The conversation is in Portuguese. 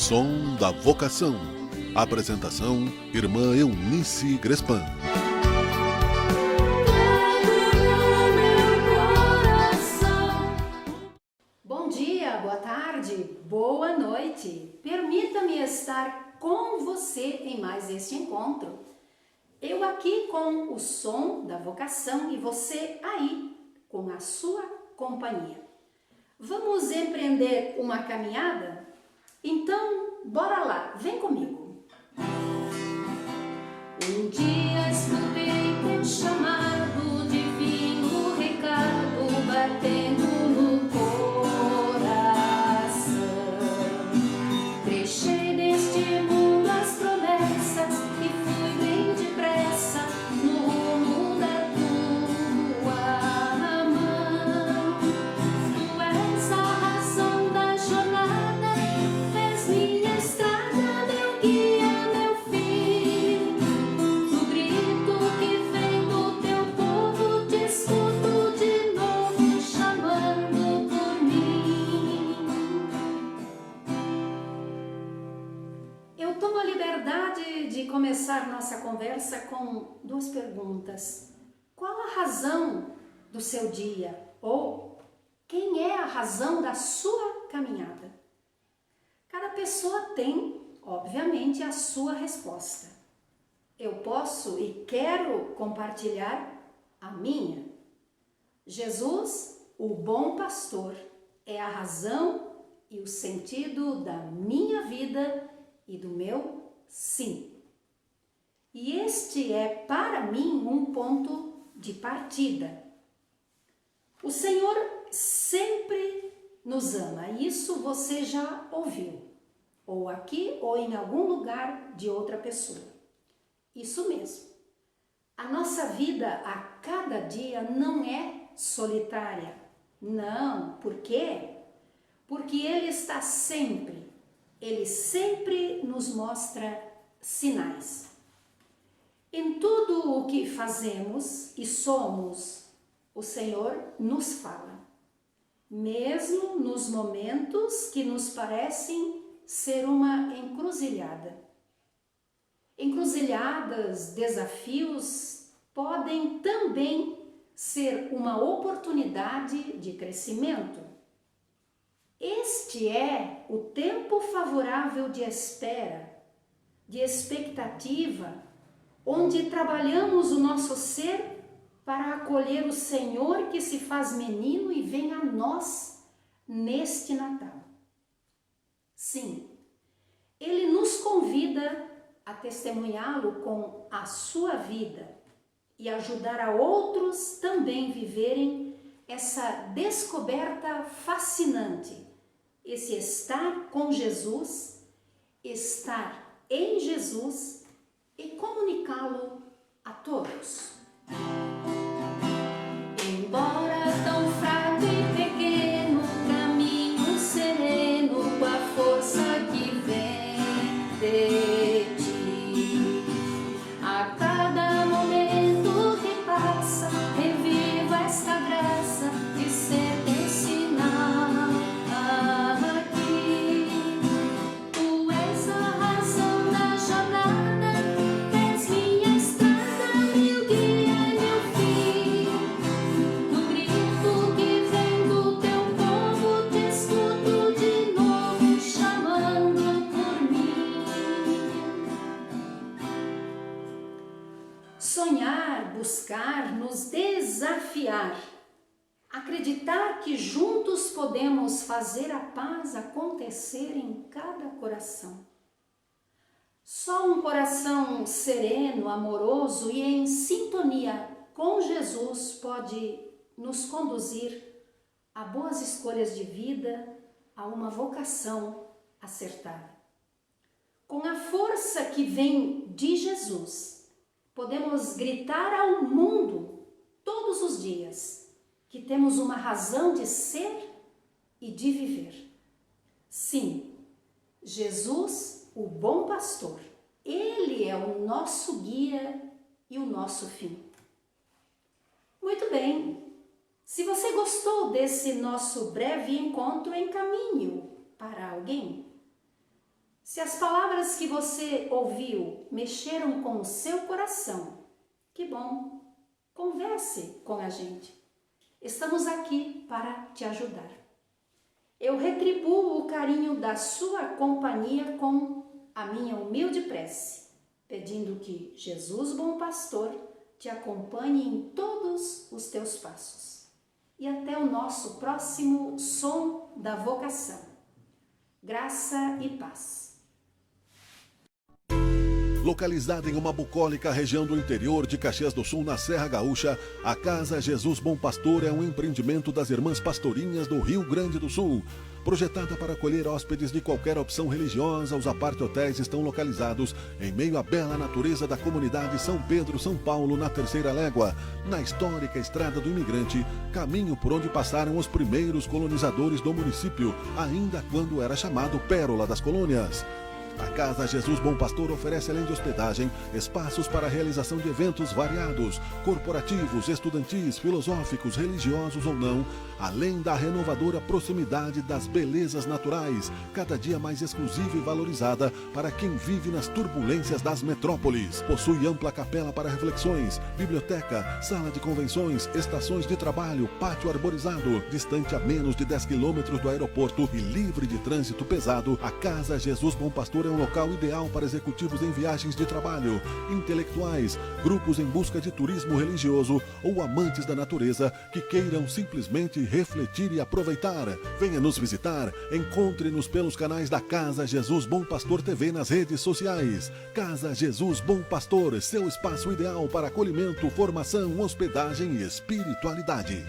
Som da Vocação. Apresentação: Irmã Eunice Grespan. Bom dia, boa tarde, boa noite. Permita-me estar com você em mais este encontro. Eu aqui com o som da vocação e você aí com a sua companhia. Vamos empreender uma caminhada? Então, bora lá, vem comigo. Um dia escutei teu chamado, divino recado batendo no coração. Deixei deste mundo as promessas e fui bem depressa no rumo da tua mão. Tu és a razão da jornada, és minha estrada, meu guia, meu fim. No grito que vem do teu povo, te escuto de novo chamando por mim. Eu tomo a liberdade de começar nossa conversa com duas perguntas. Qual a razão do seu dia? Ou quem é a razão da sua caminhada? Cada pessoa tem, obviamente, a sua resposta. Eu posso e quero compartilhar a minha. Jesus, o bom pastor, é a razão e o sentido da minha vida e do meu sim. E este é para mim um ponto de partida. O Senhor sempre nos ama, isso você já ouviu, ou aqui ou em algum lugar de outra pessoa. Isso mesmo. A nossa vida a cada dia não é solitária. Não, por quê? Porque Ele sempre nos mostra sinais. Em tudo o que fazemos e somos, o Senhor nos fala, mesmo nos momentos que nos parecem ser uma encruzilhada. Encruzilhadas, desafios podem também ser uma oportunidade de crescimento. Este é o tempo favorável de espera, de expectativa, onde trabalhamos o nosso ser para acolher o Senhor que se faz menino e vem a nós neste Natal. Sim, Ele nos convida a testemunhá-lo com a sua vida e ajudar a outros também viverem essa descoberta fascinante, esse estar com Jesus, estar em Jesus e comunicá-lo a todos. Embora tão fraco e pequeno, caminho sereno com a força que vem de ti. A cada momento que passa, reviva esta graça de ser teu sinal aqui. Tu és a razão da jornada, és minha estrada, meu guia, meu fim. No grito que vem do teu povo, te escuto de novo chamando por mim. Sonhar, buscar, nos desafiar. Acreditar que juntos podemos fazer a paz acontecer em cada coração. Só um coração sereno, amoroso e em sintonia com Jesus pode nos conduzir a boas escolhas de vida, a uma vocação acertada. Com a força que vem de Jesus, podemos gritar ao mundo todos os dias que temos uma razão de ser e de viver. Sim, Jesus, o bom pastor, Ele é o nosso guia e o nosso fim. Muito bem, se você gostou desse nosso breve encontro, encaminhe-o para alguém. Se as palavras que você ouviu mexeram com o seu coração, que bom! Converse com a gente. Estamos aqui para te ajudar. Eu retribuo o carinho da sua companhia com a minha humilde prece, pedindo que Jesus, bom pastor, te acompanhe em todos os teus passos. E até o nosso próximo Som da Vocação. Graça e paz. Localizada em uma bucólica região do interior de Caxias do Sul, na Serra Gaúcha, a Casa Jesus Bom Pastor é um empreendimento das Irmãs Pastorinhas do Rio Grande do Sul. Projetada para acolher hóspedes de qualquer opção religiosa, os apart-hotéis estão localizados em meio à bela natureza da comunidade São Pedro, São Paulo, na Terceira Légua, na histórica Estrada do Imigrante, caminho por onde passaram os primeiros colonizadores do município, ainda quando era chamado Pérola das Colônias. A Casa Jesus Bom Pastor oferece, além de hospedagem, espaços para a realização de eventos variados, corporativos, estudantis, filosóficos, religiosos ou não, além da renovadora proximidade das belezas naturais, cada dia mais exclusiva e valorizada para quem vive nas turbulências das metrópoles. Possui ampla capela para reflexões, biblioteca, sala de convenções, estações de trabalho, pátio arborizado. Distante a menos de 10 quilômetros do aeroporto e livre de trânsito pesado, a Casa Jesus Bom Pastor é um local ideal para executivos em viagens de trabalho, intelectuais, grupos em busca de turismo religioso ou amantes da natureza que queiram simplesmente refletir e aproveitar. Venha nos visitar, encontre-nos pelos canais da Casa Jesus Bom Pastor TV nas redes sociais. Casa Jesus Bom Pastor, seu espaço ideal para acolhimento, formação, hospedagem e espiritualidade.